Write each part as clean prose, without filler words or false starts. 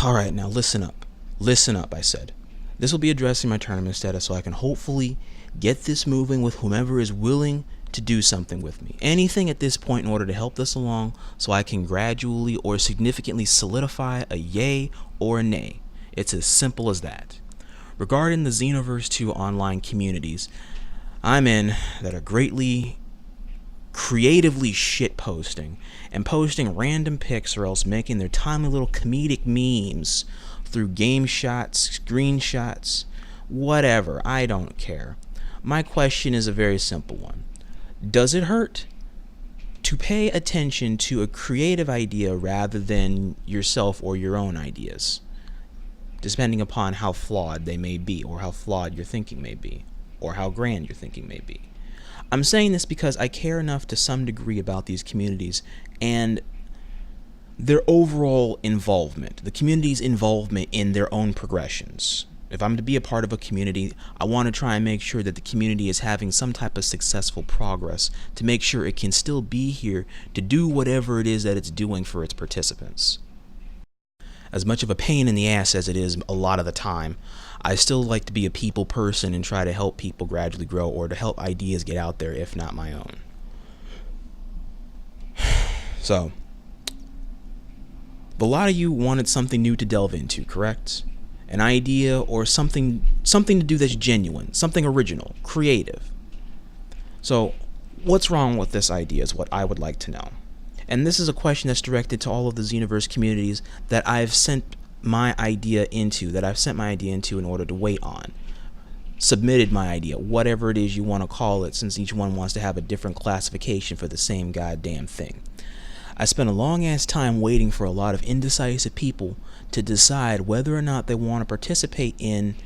Alright, now listen up. Listen up, I said. This will be addressing my tournament status so I can hopefully get this moving with whomever is willing to do something with me. Anything at this point in order to help this along so I can gradually or significantly solidify a yay or a nay. It's as simple as that. Regarding the Xenoverse2 online communities I'm in that are greatly creatively shit posting and posting random pics or else making their tiny little comedic memes through game shots, screenshots, whatever, I don't care. My question is a very simple one. Does it hurt to pay attention to a creative idea rather than yourself or your own ideas? Depending upon how flawed they may be, or how flawed your thinking may be, or how grand your thinking may be. I'm saying this because I care enough to some degree about these communities and their overall involvement, the community's involvement in their own progressions. If I'm to be a part of a community, I want to try and make sure that the community is having some type of successful progress to make sure it can still be here to do whatever it is that it's doing for its participants. As much of a pain in the ass as it is a lot of the time, I still like to be a people person and try to help people gradually grow or to help ideas get out there, if not my own. So, a lot of you wanted something new to delve into, correct? An idea or something to do that's genuine, something original, creative. So, what's wrong with this idea is what I would like to know. And this is a question that's directed to all of the Xenoverse communities that I've sent my idea into, in order to wait on. Submitted my idea, whatever it is you want to call it, since each one wants to have a different classification for the same goddamn thing. I spent a long ass time waiting for a lot of indecisive people to decide whether or not they want to participate in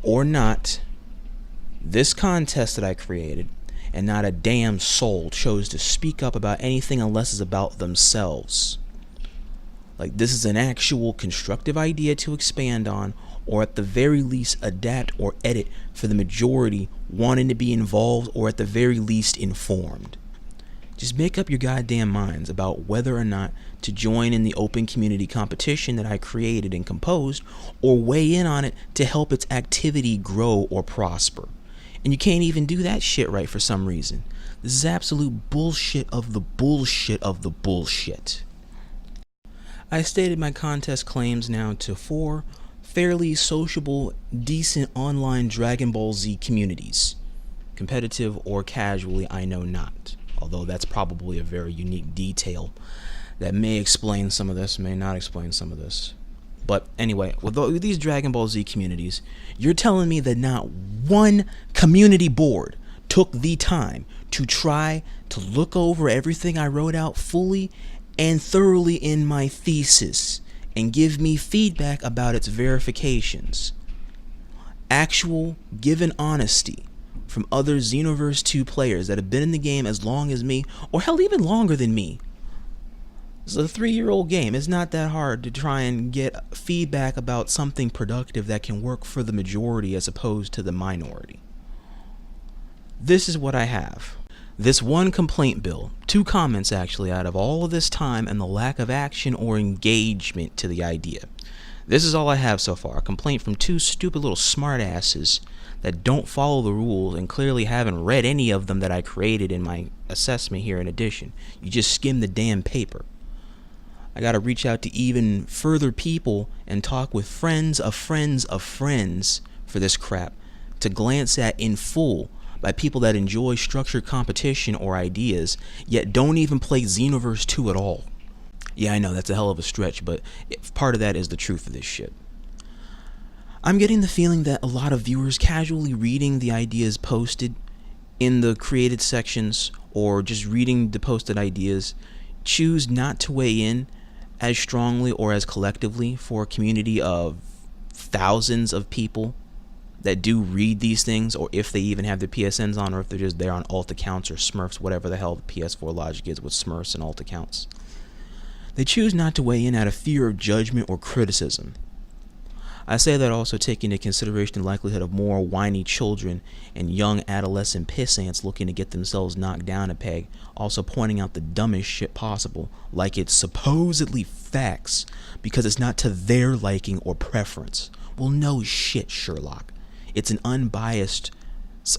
or not this contest that I created, and not a damn soul chose to speak up about anything unless it's about themselves. Like, this is an actual constructive idea to expand on, or at the very least adapt or edit for the majority wanting to be involved or at the very least informed. Just make up your goddamn minds about whether or not to join in the open community competition that I created and composed, or weigh in on it to help its activity grow or prosper. And you can't even do that shit right for some reason. This is absolute bullshit of the bullshit of the bullshit. I stated my contest claims now to 4 fairly sociable, decent online Dragon Ball Z communities. Competitive or casually, I know not. Although that's probably a very unique detail that may explain some of this, may not explain some of this. But anyway, with these Dragon Ball Z communities, you're telling me that not one community board took the time to try to look over everything I wrote out fully and thoroughly in my thesis and give me feedback about its verifications. Actual given honesty from other Xenoverse2 players that have been in the game as long as me, or hell, even longer than me. It's a 3-year-old game. It's not that hard to try and get feedback about something productive that can work for the majority as opposed to the minority. This is what I have. This one complaint bill, 2 comments actually out of all of this time and the lack of action or engagement to the idea. This is all I have so far, a complaint from 2 stupid little smartasses that don't follow the rules and clearly haven't read any of them that I created in my assessment here in addition. You just skim the damn paper. I gotta reach out to even further people and talk with friends of friends of friends for this crap to glance at in full by people that enjoy structured competition or ideas, yet don't even play Xenoverse 2 at all. Yeah, I know that's a hell of a stretch, but part of that is the truth of this shit. I'm getting the feeling that a lot of viewers casually reading the ideas posted in the created sections or just reading the posted ideas choose not to weigh in as strongly or as collectively for a community of thousands of people that do read these things, or if they even have their PSNs on, or if they're just there on alt accounts or Smurfs, whatever the hell the PS4 logic is with Smurfs and alt accounts. They choose not to weigh in out of fear of judgment or criticism. I say that also taking into consideration the likelihood of more whiny children and young adolescent piss ants looking to get themselves knocked down a peg, also pointing out the dumbest shit possible, like it's supposedly facts, because it's not to their liking or preference. Well, no shit, Sherlock. It's an unbiased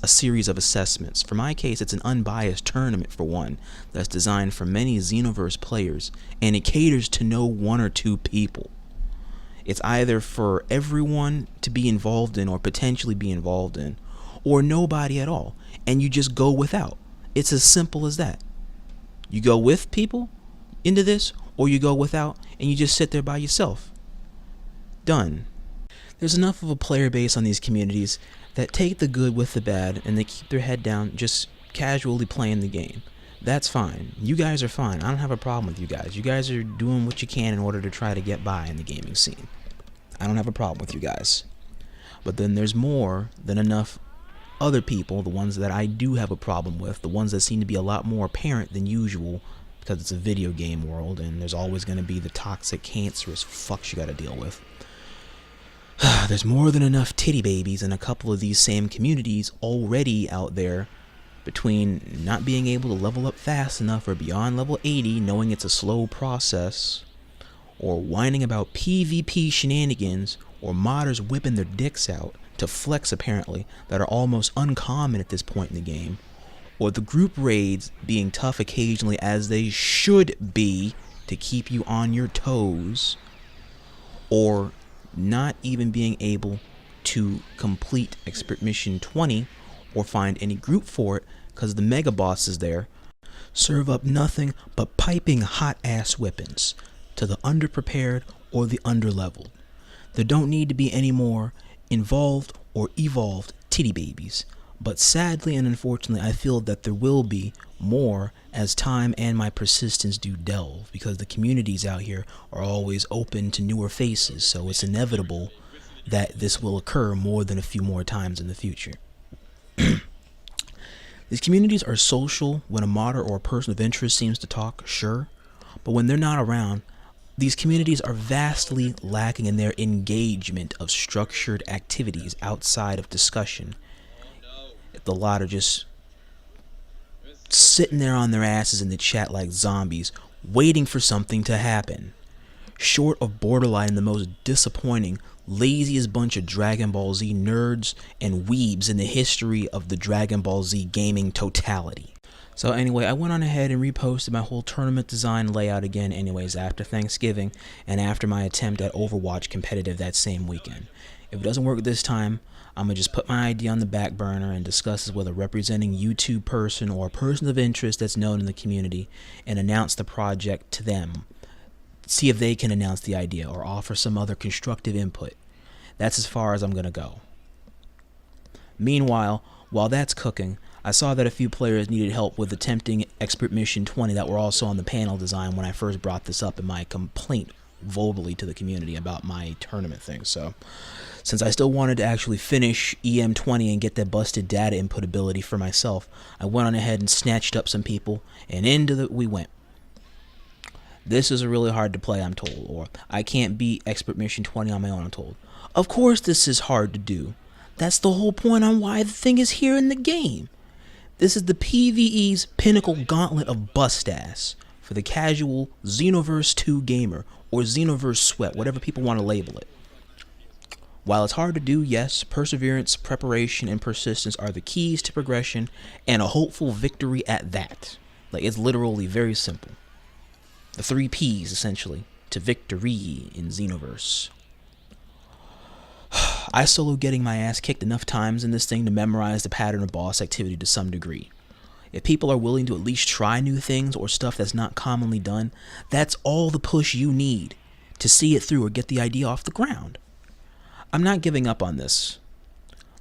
a series of assessments. For my case, it's an unbiased tournament, for one, that's designed for many Xenoverse players, and it caters to no one or two people. It's either for everyone to be involved in or potentially be involved in, or nobody at all, and you just go without. It's as simple as that. You go with people into this, or you go without, and you just sit there by yourself. Done. There's enough of a player base on these communities that take the good with the bad, and they keep their head down just casually playing the game. That's fine. You guys are fine. I don't have a problem with you guys. You guys are doing what you can in order to try to get by in the gaming scene. I don't have a problem with you guys. But then there's more than enough other people, the ones that I do have a problem with, the ones that seem to be a lot more apparent than usual, because it's a video game world, and there's always going to be the toxic, cancerous fucks you got to deal with. There's more than enough titty babies in a couple of these same communities already out there, between not being able to level up fast enough or beyond level 80, knowing it's a slow process, or whining about PvP shenanigans, or modders whipping their dicks out to flex apparently, that are almost uncommon at this point in the game, or the group raids being tough occasionally as they should be to keep you on your toes, or not even being able to complete Expert Mission 20 or find any group for it because the mega bosses there serve up nothing but piping hot ass weapons to the underprepared or the underleveled. There don't need to be any more involved or evolved titty babies, but sadly and unfortunately I feel that there will be more as time and my persistence do delve, because the communities out here are always open to newer faces, so it's inevitable that this will occur more than a few more times in the future. These communities are social when a modder or a person of interest seems to talk, sure, but when they're not around, these communities are vastly lacking in their engagement of structured activities outside of discussion. The lot are just sitting there on their asses in the chat like zombies, waiting for something to happen. Short of borderline the most disappointing, laziest bunch of Dragon Ball Z nerds and weebs in the history of the Dragon Ball Z gaming totality. So anyway, I went on ahead and reposted my whole tournament design layout again anyways after Thanksgiving and after my attempt at Overwatch competitive that same weekend. If it doesn't work this time, I'm going to just put my idea on the back burner and discuss it with a representing YouTube person or a person of interest that's known in the community and announce the project to them. See if they can announce the idea or offer some other constructive input. That's as far as I'm going to go. Meanwhile, while that's cooking, I saw that a few players needed help with attempting Expert Mission 20 that were also on the panel design when I first brought this up in my complaint vocally to the community about my tournament thing. So since I still wanted to actually finish EM20 and get that busted data input ability for myself, I went on ahead and snatched up some people and we went. This is really hard to play, I'm told, or I can't beat Expert Mission 20 on my own, I'm told. Of course this is hard to do. That's the whole point on why the thing is here in the game. This is the PvE's pinnacle gauntlet of bust ass for the casual Xenoverse 2 gamer, or Xenoverse sweat, whatever people want to label it. While it's hard to do, yes, perseverance, preparation, and persistence are the keys to progression and a hopeful victory at that. Like, it's literally very simple. The 3 P's, essentially, to victory in Xenoverse. I solo getting my ass kicked enough times in this thing to memorize the pattern of boss activity to some degree. If people are willing to at least try new things or stuff that's not commonly done, that's all the push you need to see it through or get the idea off the ground. I'm not giving up on this.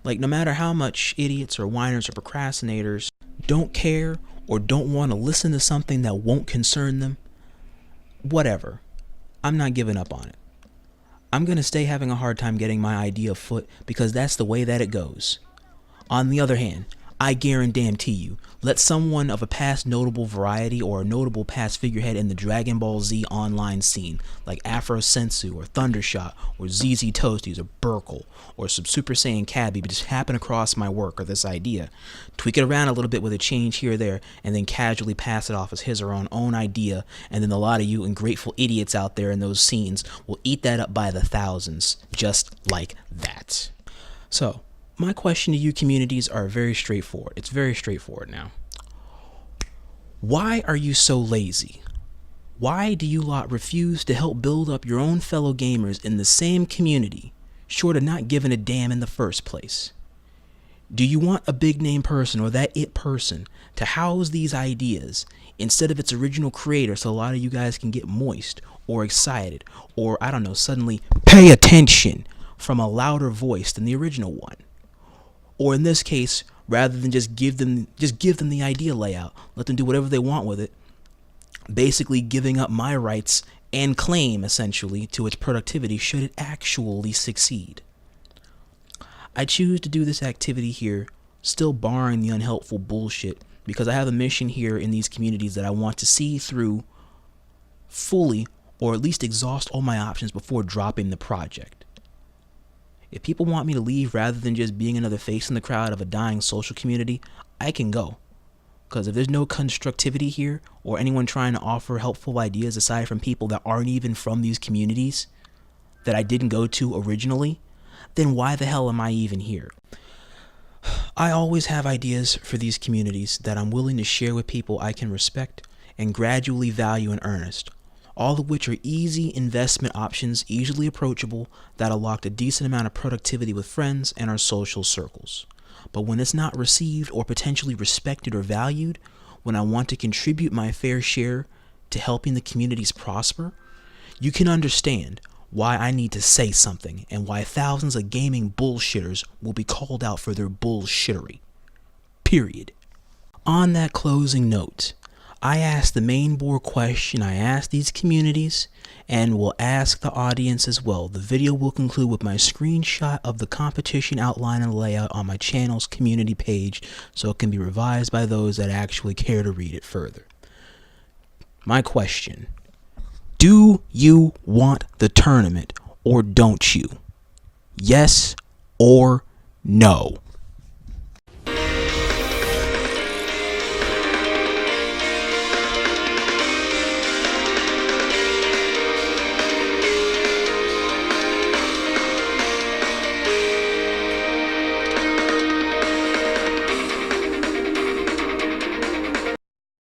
Like, no matter how much idiots or whiners or procrastinators don't care or don't want to listen to something that won't concern them, whatever. I'm not giving up on it. I'm going to stay having a hard time getting my idea afoot because that's the way that it goes. On the other hand, I guarantee you, let someone of a past notable variety or a notable past figurehead in the Dragonball Z online scene, like Afro Sensu or Thundershot or ZZ Toasties or Burkle or some Super Saiyan Cabbie, but just happen across my work or this idea, tweak it around a little bit with a change here or there, and then casually pass it off as his or her own idea, and then a lot of you ungrateful idiots out there in those scenes will eat that up by the thousands, just like that. So, my question to you communities are very straightforward. It's very straightforward now. Why are you so lazy? Why do you lot refuse to help build up your own fellow gamers in the same community, short of not giving a damn in the first place? Do you want a big name person or that it person to house these ideas instead of its original creator so a lot of you guys can get moist or excited or, I don't know, suddenly pay attention from a louder voice than the original one? Or in this case, rather than just give them the idea layout, let them do whatever they want with it, basically giving up my rights and claim essentially to its productivity should it actually succeed. I choose to do this activity here, still barring the unhelpful bullshit, because I have a mission here in these communities that I want to see through fully, or at least exhaust all my options before dropping the project. If people want me to leave rather than just being another face in the crowd of a dying social community, I can go. Because if there's no constructivity here, or anyone trying to offer helpful ideas aside from people that aren't even from these communities that I didn't go to originally, then why the hell am I even here? I always have ideas for these communities that I'm willing to share with people I can respect and gradually value in earnest, all of which are easy investment options, easily approachable, that unlocked a decent amount of productivity with friends and our social circles. But when it's not received or potentially respected or valued, when I want to contribute my fair share to helping the communities prosper, you can understand why I need to say something and why thousands of gaming bullshitters will be called out for their bullshittery. Period. On that closing note, I asked the main board question I asked these communities and will ask the audience as well. The video will conclude with my screenshot of the competition outline and layout on my channel's community page so it can be revised by those that actually care to read it further. My question: do you want the tournament or don't you? Yes or no?